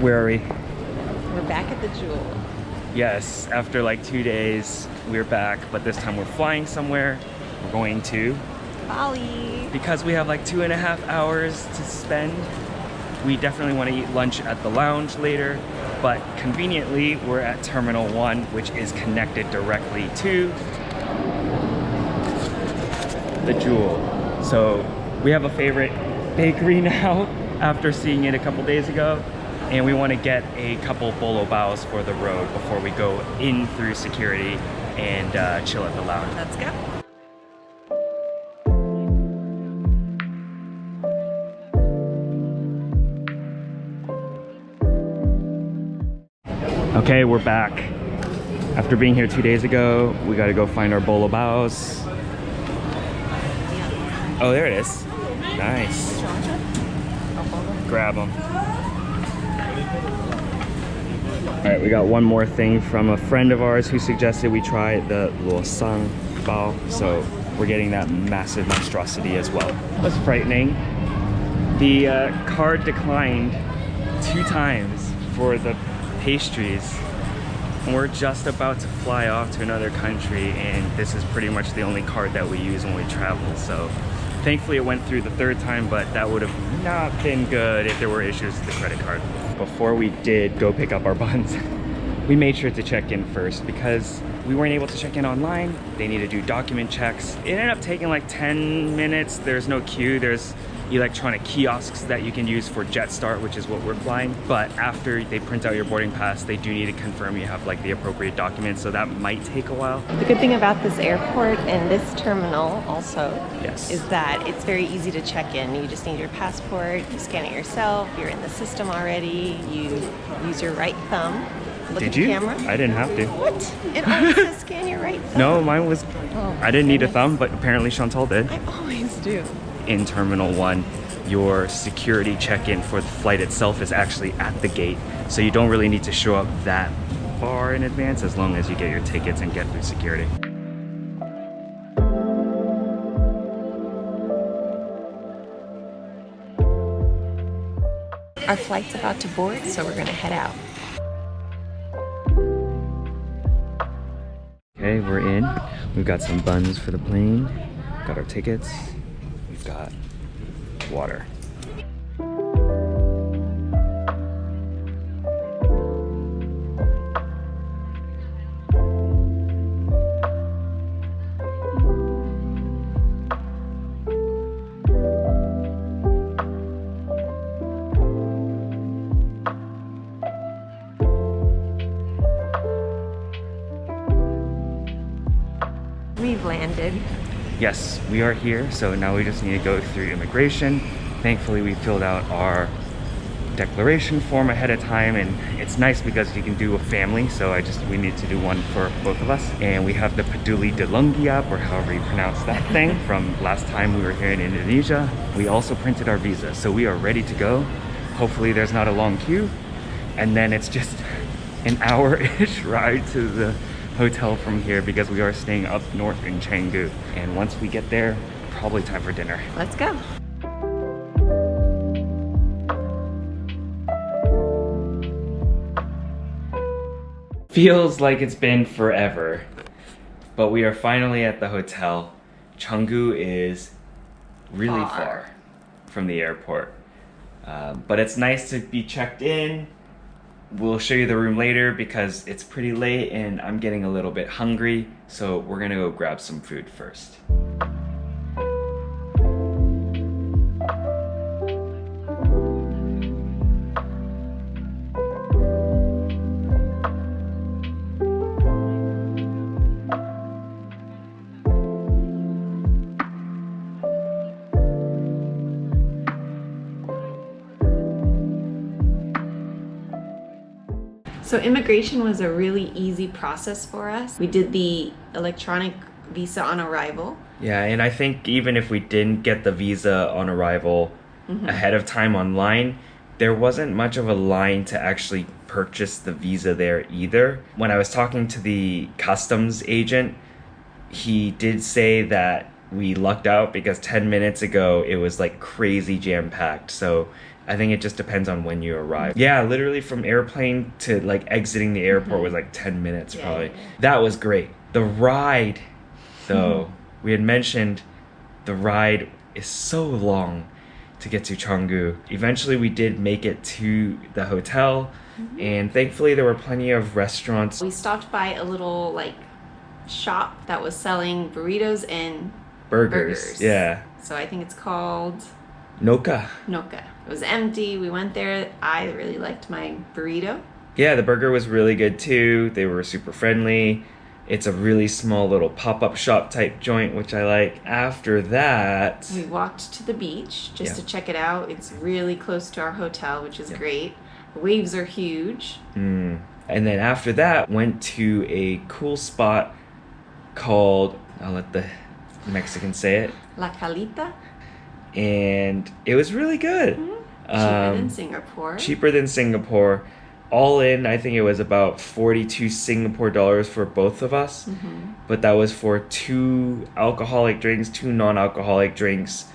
Where are we? We're back at the Jewel. Yes, after like 2 days, we're back, but this time we're flying somewhere. We're going to Bali. Because we have like 2.5 hours to spend, we definitely want to eat lunch at the lounge later, but conveniently, we're at Terminal 1, which is connected directly to the Jewel. So we have a favorite bakery now after seeing it a couple days ago. And we want to get a couple bolo baos for the road before we go in through security and chill at the lounge. Let's go. Okay, we're back. After being here 2 days ago, we got to go find our bolo baos. Oh, there it is. Nice. Grab them. All right, we got one more thing from a friend of ours who suggested we try the luosang bao. So we're getting that massive monstrosity as well. It was frightening. The card declined 2 times for the pastries. And we're just about to fly off to another country, and this is pretty much the only card that we use when we travel. So thankfully it went through the 3rd time, but that would have not been good if there were issues with the credit card. Before we did go pick up our buns, we made sure to check in first because we weren't able to check in online. They need to do document checks. It ended up taking like 10 minutes. There's no queue. There's electronic kiosks that you can use for Jetstar, which is what we're flying. But after they print out your boarding pass, they do need to confirm you have like the appropriate documents, so that might take a while. The good thing about this airport and this terminal also is that it's very easy to check in. You just need your passport, you scan it yourself, you're in the system already, you use your right thumb. Look at the camera. I didn't have to. What? It always says scan your right thumb. No, mine was, I didn't need a thumb, but apparently Chantal did. I always do. In Terminal 1, your security check-in for the flight itself is actually at the gate, so you don't really need to show up that far in advance as long as you get your tickets and get through security. Our flight's about to board, so we're gonna head out. Okay, we're in. We've got some buns for the plane, got our tickets, we've got water. We've landed. Yes, we are here, so now we just need to go through immigration. Thankfully, we filled out our declaration form ahead of time, and it's nice because you can do a family, so we need to do one for both of us. And we have the Peduli Delungi app, or however you pronounce that thing, from last time we were here in Indonesia. We also printed our visa, so we are ready to go. Hopefully there's not a long queue, and then it's just an hour-ish ride to the hotel from here because we are staying up north in Canggu. And once we get there, probably time for dinner. Let's go. Feels like it's been forever, but we are finally at the hotel. Canggu is really far from the airport, but it's nice to be checked in. We'll show you the room later because it's pretty late and I'm getting a little bit hungry, so we're gonna go grab some food first. So immigration was a really easy process for us. We did the electronic visa on arrival. Yeah, and I think even if we didn't get the visa on arrival ahead of time online, there wasn't much of a line to actually purchase the visa there either. When I was talking to the customs agent, he did say that we lucked out because 10 minutes ago it was like crazy jam-packed. So I think it just depends on when you arrive. Yeah, literally from airplane to like exiting the airport was like 10 minutes probably. That was great. The ride, though, we had mentioned the ride is so long to get to Canggu. Eventually we did make it to the hotel, and thankfully there were plenty of restaurants. We stopped by a little like shop that was selling burritos and burgers. Yeah. So I think it's called Noka. It was empty. We went there. I really liked my burrito. Yeah, the burger was really good too. They were super friendly. It's a really small little pop-up shop type joint, which I like. After that, we walked to the beach just to check it out. It's really close to our hotel, which is great. The waves are huge. And then after that, went to a cool spot called, I'll let the Mexicans say it, La Calita. And it was really good. Cheaper than Singapore. Cheaper than Singapore. All in, I think it was about 42 Singapore dollars for both of us. But that was for 2 alcoholic drinks, 2 non-alcoholic drinks,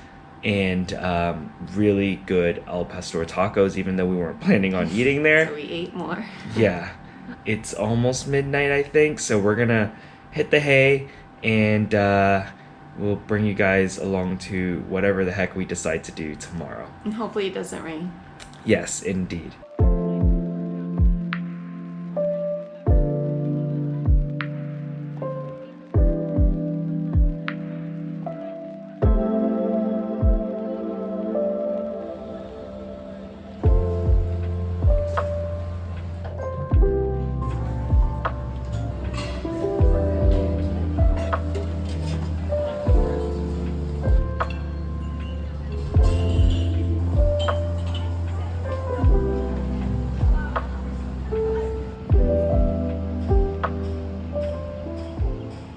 and really good al pastor tacos, even though we weren't planning on eating there. So we ate more. Yeah. It's almost midnight, I think, so we're gonna hit the hay, and we'll bring you guys along to whatever the heck we decide to do tomorrow. And hopefully it doesn't rain. Yes, indeed.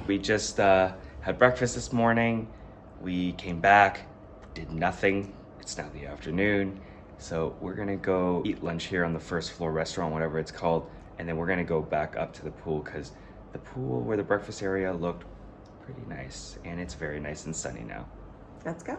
We just had breakfast this morning. We came back, did nothing. It's now the afternoon. So we're gonna go eat lunch here on the first floor restaurant, whatever it's called. And then we're gonna go back up to the pool because the pool where the breakfast area looked pretty nice. And it's very nice and sunny now. Let's go.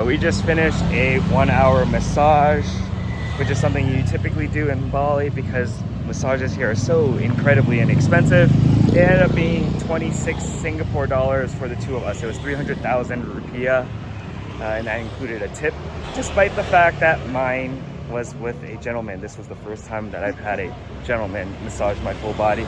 We just finished a 1-hour massage, which is something you typically do in Bali because massages here are so incredibly inexpensive. It ended up being 26 Singapore dollars for the 2 of us. It was 300,000 rupiah, and that included a tip. Despite the fact that mine was with a gentleman. This was the first time that I've had a gentleman massage my full body.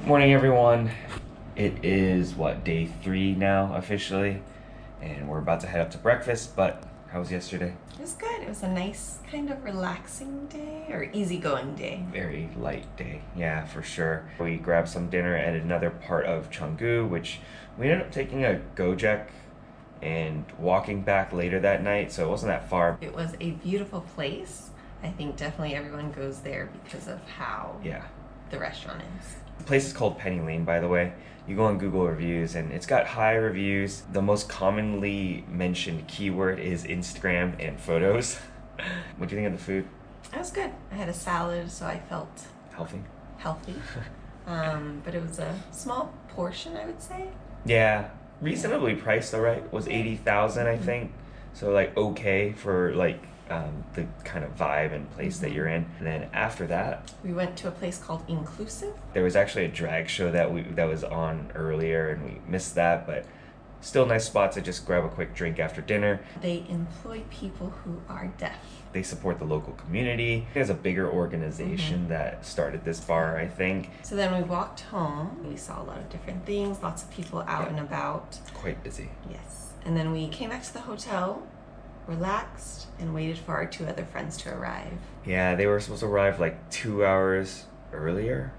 Morning everyone. It is what, day 3 now officially, and we're about to head up to breakfast. But how was yesterday? It was good. It was a nice kind of relaxing day or easygoing day. Very light day, yeah, for sure. We grabbed some dinner at another part of Canggu, which we ended up taking a Gojek and walking back later that night, so it wasn't that far. It was a beautiful place. I think definitely everyone goes there because of how the restaurant is. The place is called Penny Lane, by the way. You go on Google reviews and it's got high reviews. The most commonly mentioned keyword is Instagram and photos. What do you think of the food? It was good. I had a salad, so I felt healthy. But it was a small portion, I would say. Yeah, reasonably priced though, right? It was 80,000, I think. So like okay for like the kind of vibe and place that you're in. And then after that, we went to a place called Inklusiv. There was actually a drag show that was on earlier, and we missed that, but still nice spot to just grab a quick drink after dinner. They employ people who are deaf. They support the local community. There's a bigger organization that started this bar, I think. So then we walked home. We saw a lot of different things, lots of people out and about. Quite busy. Yes. And then we came back to the hotel, relaxed, and waited for our 2 other friends to arrive. Yeah, they were supposed to arrive like 2 hours earlier,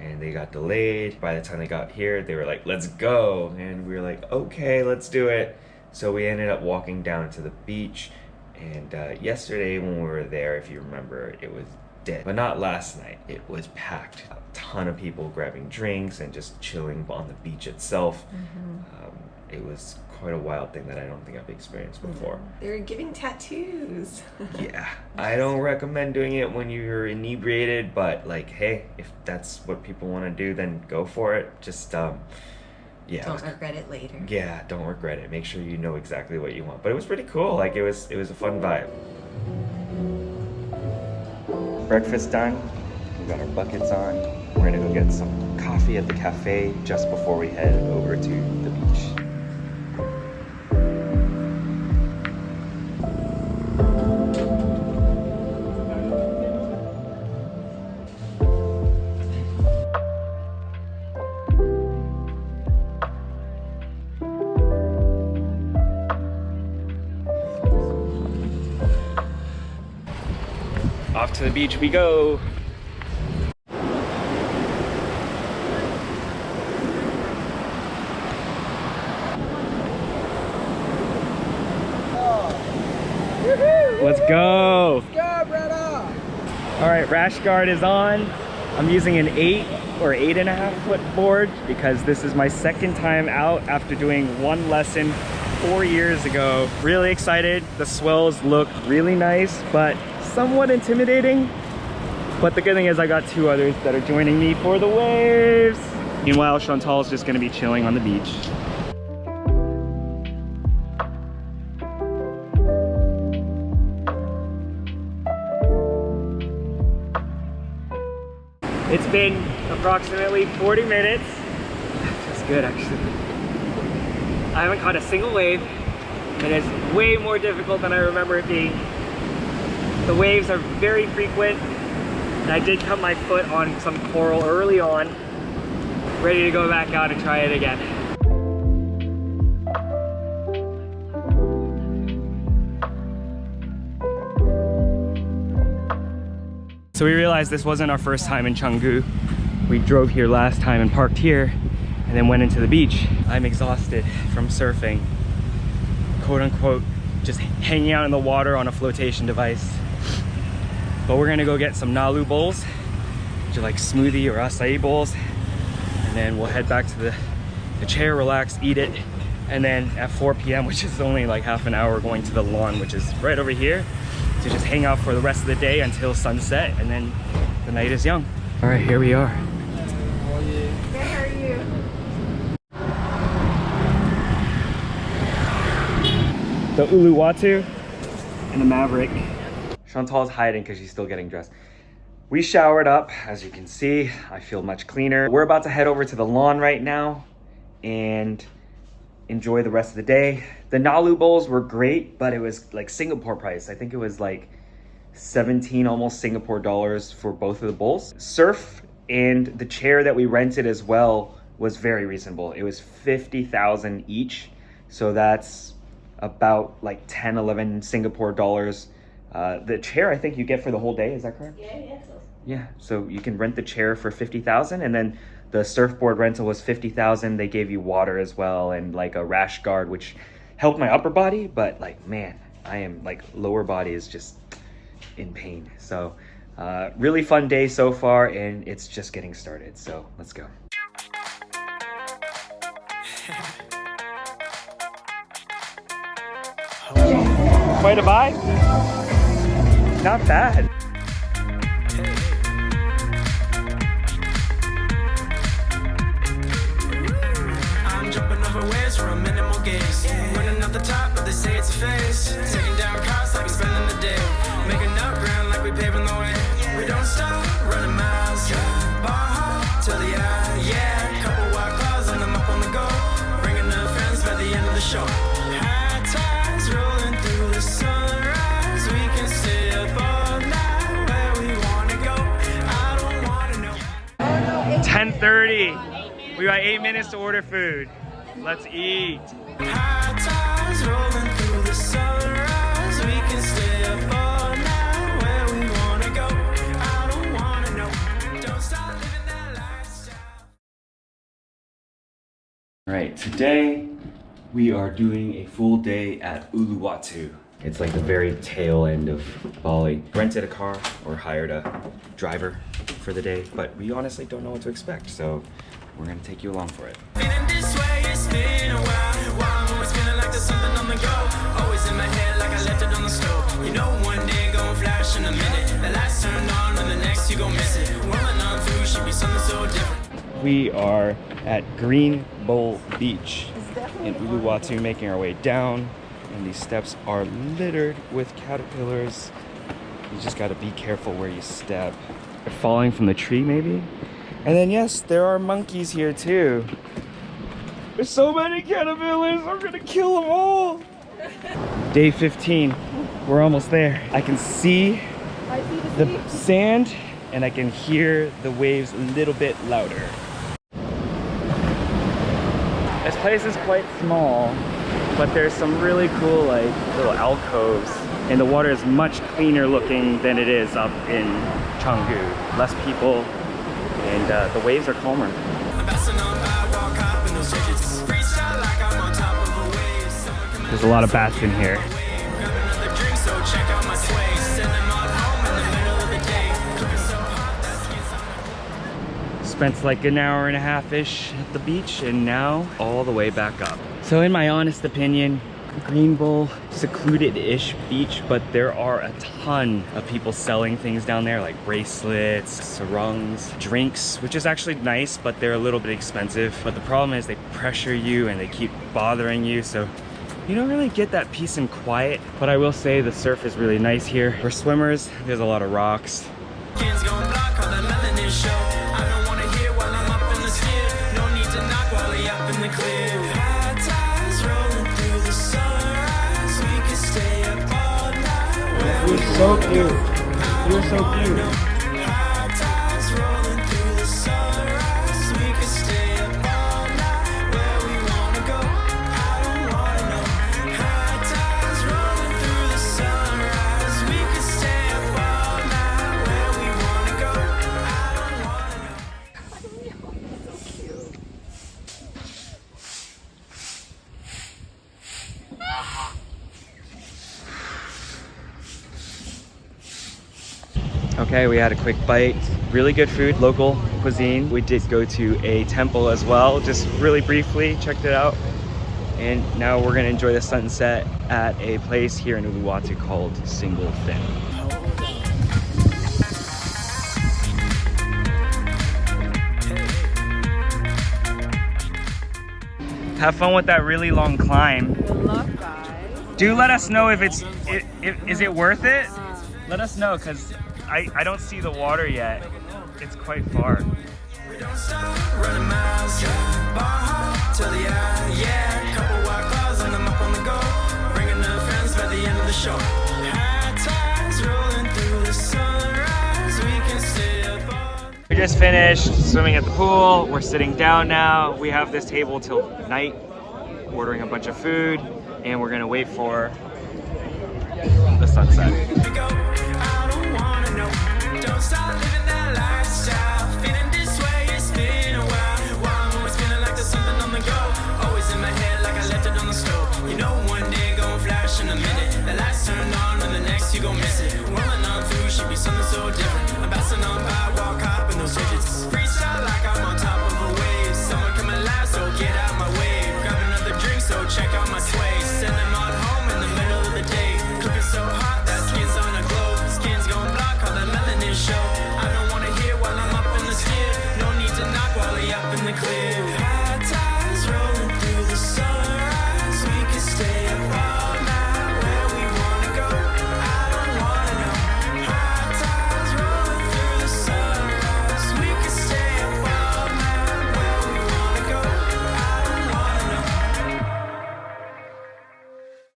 and they got delayed. By the time they got here, they were like, let's go. And we were like, okay, let's do it. So we ended up walking down to the beach. And yesterday when we were there, if you remember, it was dead. But not last night. It was packed. A ton of people grabbing drinks and just chilling on the beach itself. It was quite a wild thing that I don't think I've experienced before. They were giving tattoos. Yeah, I don't recommend doing it when you're inebriated, but like, hey, if that's what people want to do, then go for it. Just yeah. Don't regret it later. Yeah, don't regret it. Make sure you know exactly what you want. But it was pretty cool. Like it was a fun vibe. Breakfast done. We got our buckets on. We're gonna go get some coffee at the cafe just before we head over to the beach. Off to the beach we go. Let's go. Let's go, brother. All right, rash guard is on. I'm using an 8 or 8.5 foot board because this is my second time out after doing one lesson 4 years ago. Really excited. The swells look really nice, but somewhat intimidating. But the good thing is I got 2 others that are joining me for the waves. Meanwhile, Chantal's just gonna be chilling on the beach. It's been approximately 40 minutes. That's good, actually. I haven't caught a single wave, and it's way more difficult than I remember it being. The waves are very frequent, and I did cut my foot on some coral early on. Ready to go back out and try it again. So we realized this wasn't our first time in Canggu. We drove here last time and parked here and then went into the beach. I'm exhausted from surfing, quote unquote, just hanging out in the water on a flotation device. But we're gonna go get some nalu bowls, which are like smoothie or acai bowls. And then we'll head back to the chair, relax, eat it. And then at 4 p.m., which is only like half an hour, going to the lawn, which is right over here, to just hang out for the rest of the day until sunset, and then the night is young. All right, here we are. Good, how are you? The Uluwatu and the Maverick. Chantal's hiding because she's still getting dressed. We showered up, as you can see. I feel much cleaner. We're about to head over to the lawn right now and enjoy the rest of the day. The nalu bowls were great, but it was like Singapore price. I think it was like 17 almost Singapore dollars for both of the bowls. Surf and the chair that we rented as well was very reasonable. It was 50,000 each. So that's about like 10, 11 Singapore dollars. The chair I think you get for the whole day, is that correct? Yeah. Yeah, so you can rent the chair for 50,000, and then the surfboard rental was 50,000. They gave you water as well and like a rash guard, which helped my upper body, but like, man, I am like lower body is just in pain. So really fun day so far, and it's just getting started. So let's go. Quite a vibe. Not bad. I'm jumping over waves for a minimal gaze. Running out the top, but they say it's a phase. Taking down costs like we're spending the day. Making up ground like we paving the way. We don't stop running miles. Bar till the eye, yeah. Couple white clouds and I'm up on the go. Bringing the friends by the end of the show. High tides rolling through the sunrise. We can stay up all night where we wanna go. I don't wanna know. 10:30. We got 8 minutes to order food. Let's eat. High tides rolling through the sunrise. We can stay up all night where we wanna go. I don't wanna know. Don't stop living that lifestyle. All right, today we are doing a full day at Uluwatu. It's like the very tail end of Bali. Rented a car or hired a driver for the day, but we honestly don't know what to expect, so we're gonna take you along for it. Feeling this way, it's been a while. I'm always feeling like there's something on the go. Always in my head like I left it on the stove. You know one day gon' flash in a minute. The lights turned on and the next you gon' miss it. Rolling on through should be something so different. We are at Green Bowl Beach in Uluwatu, making our way down, and these steps are littered with caterpillars. You just gotta be careful where you step. They're falling from the tree maybe? And then yes, there are monkeys here too. There's so many caterpillars, I'm gonna kill them all. Day 15, we're almost there. I can see the sand and I can hear the waves a little bit louder. This place is quite small, but there's some really cool like little alcoves, and the water is much cleaner looking than it is up in Canggu. Less people, and the waves are calmer. There's a lot of bats in here. Spent like an hour and a half-ish at the beach, and now all the way back up. So in my honest opinion, Green Bowl, secluded-ish beach, but there are a ton of people selling things down there, like bracelets, sarongs, drinks, which is actually nice, but they're a little bit expensive. But the problem is they pressure you and they keep bothering you, so you don't really get that peace and quiet. But I will say the surf is really nice here. For swimmers, there's a lot of rocks. You're so cute. You're so cute. Okay, we had a quick bite. Really good food, local cuisine. We did go to a temple as well, just really briefly, checked it out. And now we're gonna enjoy the sunset at a place here in Uluwatu called Single Fin. Have fun with that really long climb. Good luck, guys. Do let us know if is it worth it? Let us know, because I don't see the water yet. It's quite far. We don't stop running miles, bar till the eye, yeah. Couple white clouds and I'm up on the go. Bringing the friends by the end of the show. High tides rolling through the sunrise. We can stay up all. We just finished swimming at the pool. We're sitting down now. We have this table till night, ordering a bunch of food, and we're gonna wait for the sunset. Don't stop living that lifestyle. Feeling this way, it's been a while. I'm always feeling like there's something on the go. Always in my head like I left it on the stove. You know one day gon' flash in a minute. The lights turned on and the next you gon' miss it. Rolling on through should be something so different.